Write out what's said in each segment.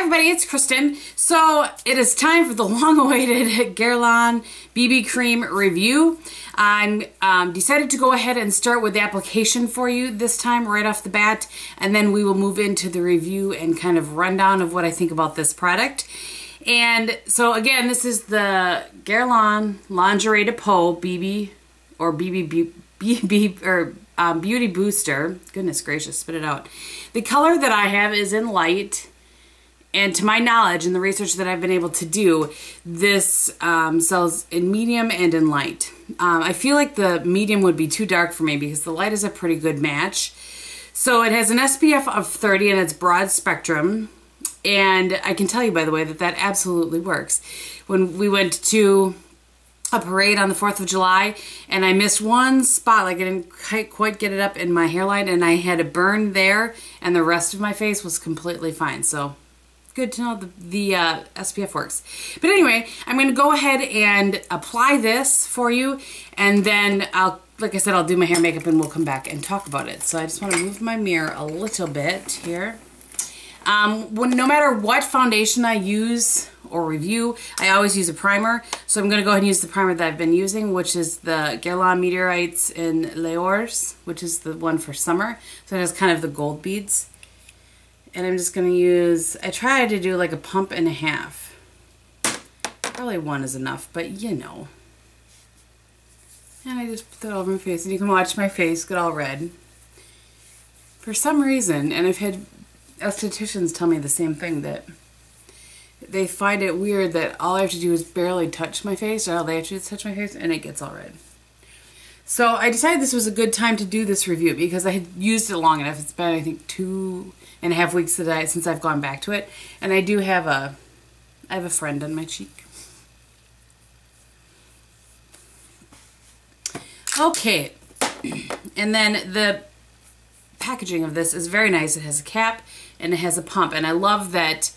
everybody, it's Kristin. So it is time for the long-awaited Guerlain BB Cream review. I'm decided to go ahead and start with the application for you this time right off the bat, and then we will move into the review and kind of rundown of what I think about this product. And so again, this is the Guerlain Lingerie de Peau BB or Beauty Booster. Goodness gracious, spit it out. The color that I have is in light, and to my knowledge and the research that I've been able to do, this sells in medium and in light. I feel like the medium would be too dark for me because the light is a pretty good match. So it has an SPF of 30 and it's broad spectrum. And I can tell you, by the way, that that absolutely works. When we went to a parade on the 4th of July and I missed one spot, like I didn't quite get it up in my hairline and I had a burn there, and the rest of my face was completely fine. So good to know the SPF works. But anyway, I'm going to go ahead and apply this for you, and then like I said, I'll do my hair, makeup, and we'll come back and talk about it. So I just want to move my mirror a little bit here. No matter what foundation I use or review, I always use a primer. So I'm going to go ahead and use the primer that I've been using, which is the Guerlain Météorites in Layers, which is the one for summer. So it has kind of the gold beads. And I'm just going to use, I tried to do like a pump and a half. Probably one is enough, but you know. And I just put that over my face, and you can watch my face get all red. For some reason, and I've had estheticians tell me the same thing, that they find it weird that all I have to do is barely touch my face, or all they have to do is touch my face, and it gets all red. So I decided this was a good time to do this review because I had used it long enough. It's been, I think, 2.5 weeks since I've gone back to it, and I do have I have a friend on my cheek. Okay, and then the packaging of this is very nice. It has a cap and it has a pump, and I love that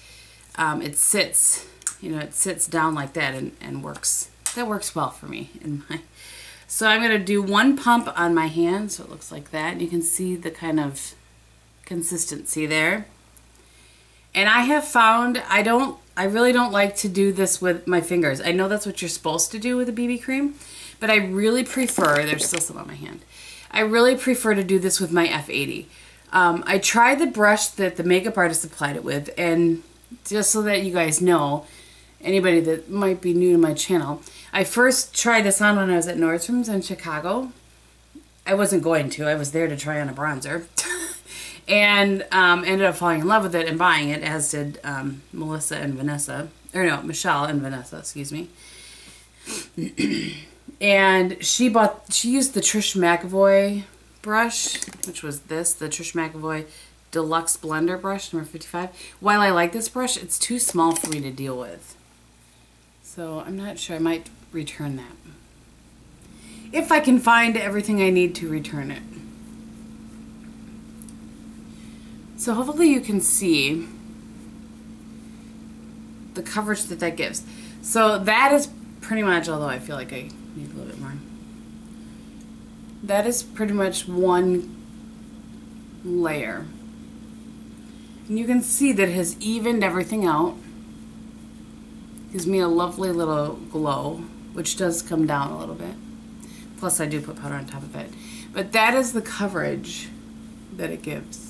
it sits, you know, it sits down like that and works. That works well for me. So I'm going to do one pump on my hand, so it looks like that. And you can see the kind of consistency there. And I have found I really don't like to do this with my fingers. I know that's what you're supposed to do with a BB cream, but I really prefer, there's still some on my hand, I really prefer to do this with my F80. I tried the brush that the makeup artist applied it with, and just so that you guys know, anybody that might be new to my channel, I first tried this on when I was at Nordstrom's in Chicago. I wasn't going to, I was there to try on a bronzer. And ended up falling in love with it and buying it, as did Melissa and Vanessa. Or no, Michelle and Vanessa, excuse me. And she used the Trish McAvoy brush, which was this, the Trish McAvoy Deluxe Blender brush, number 55. While I like this brush, it's too small for me to deal with. So I'm not sure, I might return that. If I can find everything I need to return it. So hopefully you can see the coverage that that gives. So that is pretty much, although I feel like I need a little bit more. That is pretty much one layer. And you can see that it has evened everything out. Gives me a lovely little glow, which does come down a little bit. Plus I do put powder on top of it. But that is the coverage that it gives.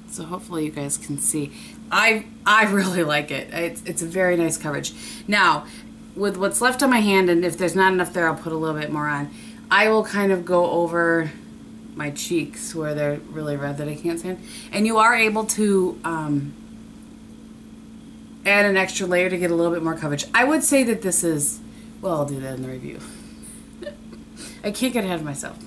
So hopefully you guys can see. I really like it. It's a very nice coverage. Now, with what's left on my hand, and if there's not enough there, I'll put a little bit more on. I will kind of go over my cheeks where they're really red that I can't stand. And you are able to add an extra layer to get a little bit more coverage. I would say that this is, well, I'll do that in the review. I can't get ahead of myself.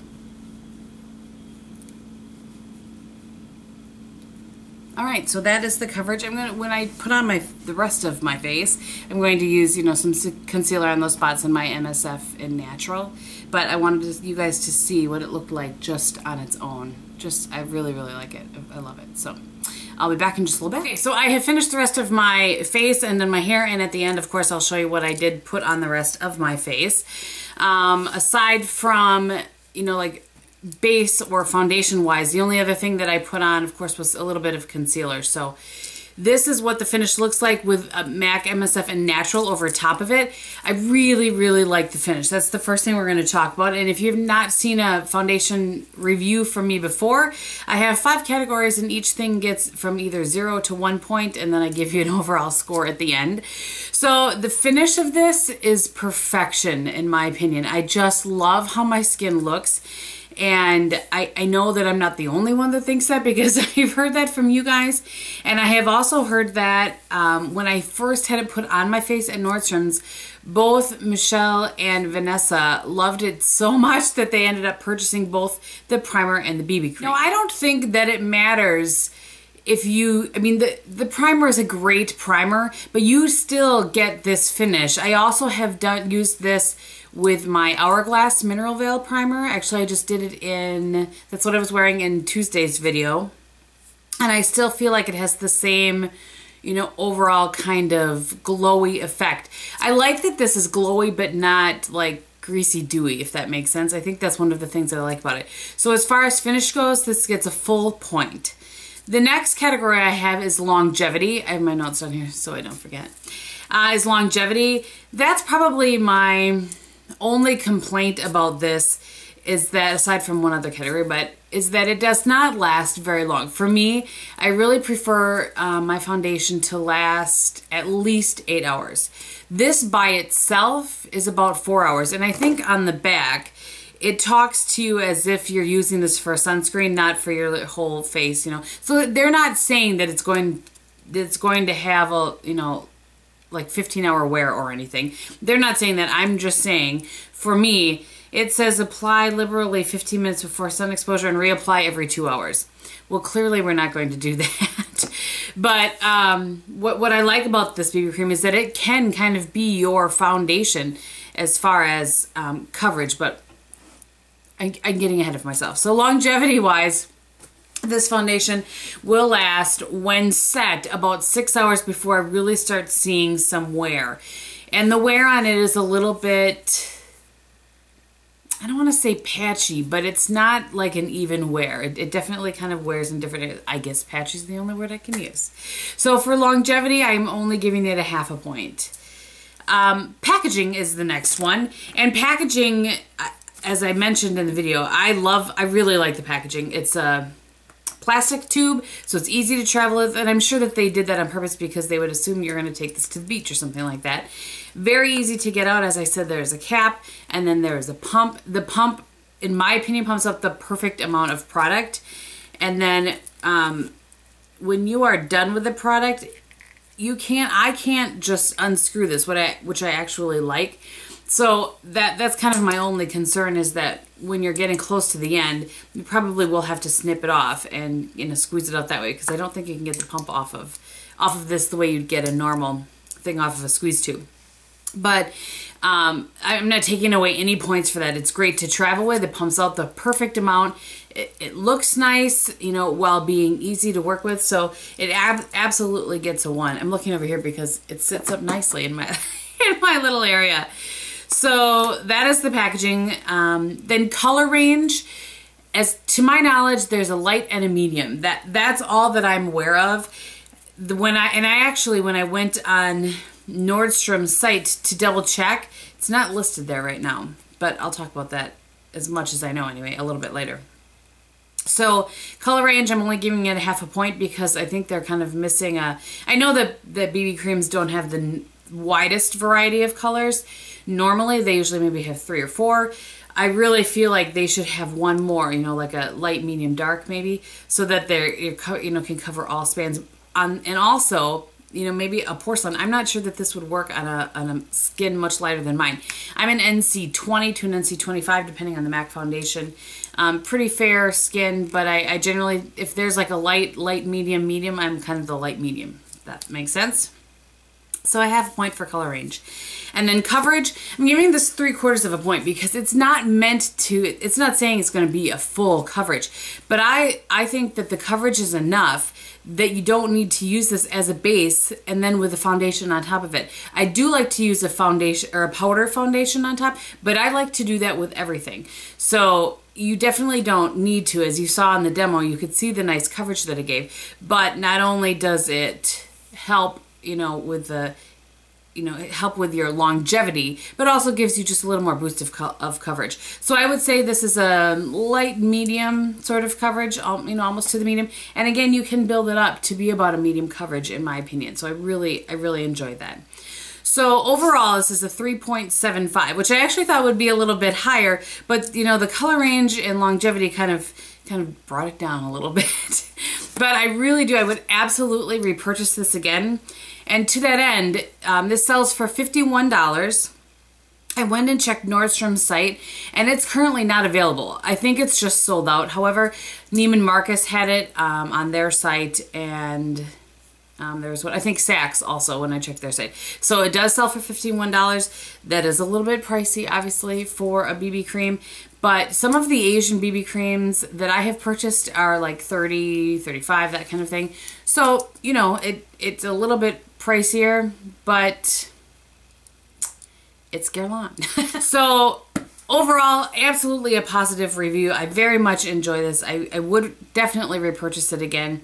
Alright, so that is the coverage. I'm gonna, when I put on the rest of my face, I'm going to use, you know, some concealer on those spots in my MSF in Natural. But I wanted you guys to see what it looked like just on its own. I really, really like it. I love it. So I'll be back in just a little bit. Okay, so I have finished the rest of my face and then my hair, and at the end, of course, I'll show you what I did put on the rest of my face. Aside from, you know, like base or foundation wise. The only other thing that I put on, of course, was a little bit of concealer. So this is what the finish looks like with a MAC MSF and natural over top of it. I really, really like the finish. That's the first thing we're going to talk about. And if you've not seen a foundation review from me before, I have 5 categories and each thing gets from either 0 to 1 point, and then I give you an overall score at the end. So the finish of this is perfection in my opinion. I just love how my skin looks. And I know that I'm not the only one that thinks that, because I've heard that from you guys. And I have also heard that when I first had it put on my face at Nordstrom's, both Michelle and Vanessa loved it so much that they ended up purchasing both the primer and the BB cream. Now, I don't think that it matters if you, I mean, the primer is a great primer, but you still get this finish. I also have used this with my Hourglass Mineral Veil Primer. Actually, I just did it in, that's what I was wearing in Tuesday's video. And I still feel like it has the same, you know, overall kind of glowy effect. I like that this is glowy, but not like greasy dewy, if that makes sense. I think that's one of the things that I like about it. So as far as finish goes, this gets a full point. The next category I have is longevity. I have my notes on here so I don't forget. Is longevity. That's probably my only complaint about this, is that, aside from one other category, but is that it does not last very long. For me, I really prefer my foundation to last at least 8 hours. This by itself is about 4 hours, and I think on the back it talks to you as if you're using this for a sunscreen, not for your whole face, you know. So they're not saying that it's going to have a, you know, like 15-hour wear or anything. They're not saying that. I'm just saying, for me, it says apply liberally 15 minutes before sun exposure and reapply every 2 hours. Well, clearly we're not going to do that. But what I like about this BB cream is that it can kind of be your foundation as far as coverage, but I'm getting ahead of myself. So longevity-wise, this foundation will last, when set, about 6 hours before I really start seeing some wear. And the wear on it is a little bit, I don't want to say patchy, but it's not like an even wear. It definitely kind of wears in different, I guess patchy is the only word I can use. So for longevity, I'm only giving it a half a point. Packaging is the next one. And packaging, as I mentioned in the video, I really like the packaging. It's a plastic tube, so it's easy to travel with, and I'm sure that they did that on purpose because they would assume you're going to take this to the beach or something like that. Very easy to get out. As I said, there's a cap, and then there's a pump. The pump, in my opinion, pumps up the perfect amount of product, and then when you are done with the product, I can't just unscrew this, which I actually like. So that's kind of my only concern, is that when you're getting close to the end, you probably will have to snip it off and, you know, squeeze it out that way, because I don't think you can get the pump off of this the way you'd get a normal thing off of a squeeze tube. But I'm not taking away any points for that. It's great to travel with. It pumps out the perfect amount. It looks nice, you know, while being easy to work with. So it absolutely gets a 1. I'm looking over here because it sits up nicely in my in my little area. So that is the packaging. Then color range, as to my knowledge, there's a light and a medium. That's all that I'm aware of. When I went on Nordstrom's site to double check, it's not listed there right now, but I'll talk about that as much as I know anyway, a little bit later. So color range, I'm only giving it a half a point because I think they're kind of missing I know that BB creams don't have the widest variety of colors. Normally they usually maybe have 3 or 4. I really feel like they should have one more, you know, like a light, medium, dark maybe, so that they're, you know, can cover all spans. And also, you know, maybe a porcelain. I'm not sure that this would work on a skin much lighter than mine. I'm an NC20 to an NC25 depending on the MAC foundation. Pretty fair skin, but I generally, if there's like a light, medium, I'm kind of the light medium. If that makes sense. So I have a point for color range. And then coverage, I'm giving this 3/4 of a point because it's not meant to, it's not saying it's going to be a full coverage. But I think that the coverage is enough that you don't need to use this as a base and then with a foundation on top of it. I do like to use a foundation or a powder foundation on top, but I like to do that with everything. So, you definitely don't need to. As you saw in the demo, you could see the nice coverage that it gave. But not only does it help, with the, help with your longevity, but also gives you just a little more boost of coverage. So I would say this is a light medium sort of coverage, almost to the medium. And again, you can build it up to be about a medium coverage in my opinion. So I really enjoyed that. So overall, this is a 3.75, which I actually thought would be a little bit higher, but the color range and longevity kind of brought it down a little bit. But I really do. I would absolutely repurchase this again. And to that end, this sells for $51. I went and checked Nordstrom's site, and it's currently not available. I think it's just sold out. However, Neiman Marcus had it on their site, and there's what I think Saks also when I checked their site. So it does sell for $51. That is a little bit pricey, obviously, for a BB cream. But some of the Asian BB creams that I have purchased are like $30, $35, that kind of thing. So, it's a little bit pricier, but it's Guerlain. So overall, absolutely a positive review. I very much enjoy this. I would definitely repurchase it again.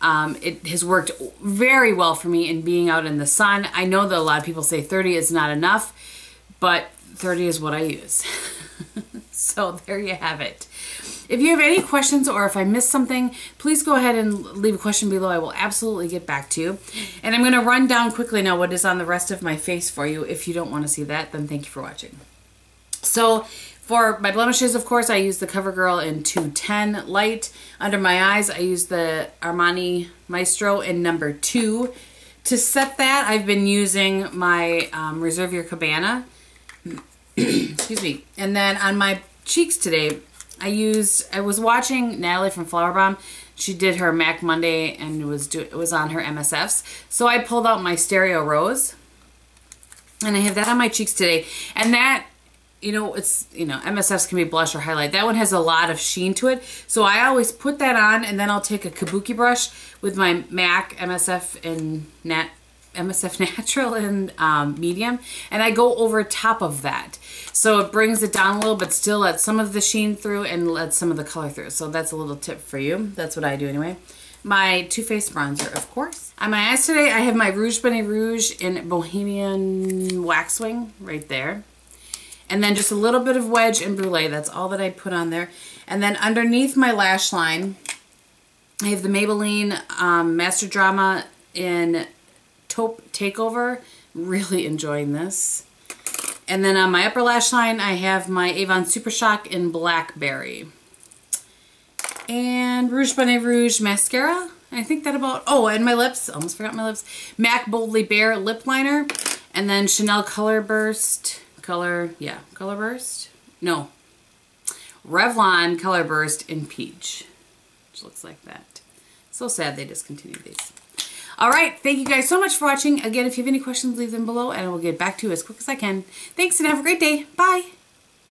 It has worked very well for me in being out in the sun. I know that a lot of people say 30 is not enough, but 30 is what I use. So there you have it. If you have any questions or if I missed something, please go ahead and leave a question below. I will absolutely get back to you. And I'm going to run down quickly now what is on the rest of my face for you. If you don't want to see that, then thank you for watching. So for my blemishes, of course, I use the Covergirl in 210 Light. Under my eyes, I use the Armani Maestro in number 2. To set that, I've been using my Reserve Your Cabana. Excuse me. And then on my cheeks today, I was watching Natalie from Flower Bomb. She did her MAC Monday and it was on her MSFs. So I pulled out my Stereo Rose and I have that on my cheeks today. And that, MSFs can be blush or highlight. That one has a lot of sheen to it. So I always put that on and then I'll take a kabuki brush with my MAC MSF and MSF Natural and Medium, and I go over top of that. So it brings it down a little, but still lets some of the sheen through and lets some of the color through. So that's a little tip for you. That's what I do anyway. My Too Faced bronzer, of course. On my eyes today, I have my Rouge Bonnet Rouge in Bohemian Waxwing right there. And then just a little bit of Wedge and Brule. That's all that I put on there. And then underneath my lash line, I have the Maybelline Master Drama in Taupe Takeover. Really enjoying this. And then on my upper lash line, I have my Avon Supershock in Blackberry. And Rouge Bonnet Rouge mascara. I think that about, oh, and my lips. Almost forgot my lips. MAC Boldly Bare lip liner. And then Chanel Colorburst. Colorburst? No. Revlon Colorburst in Peach. Which looks like that. So sad they discontinued these. Alright, thank you guys so much for watching. Again, if you have any questions, leave them below and I will get back to you as quick as I can. Thanks and have a great day. Bye!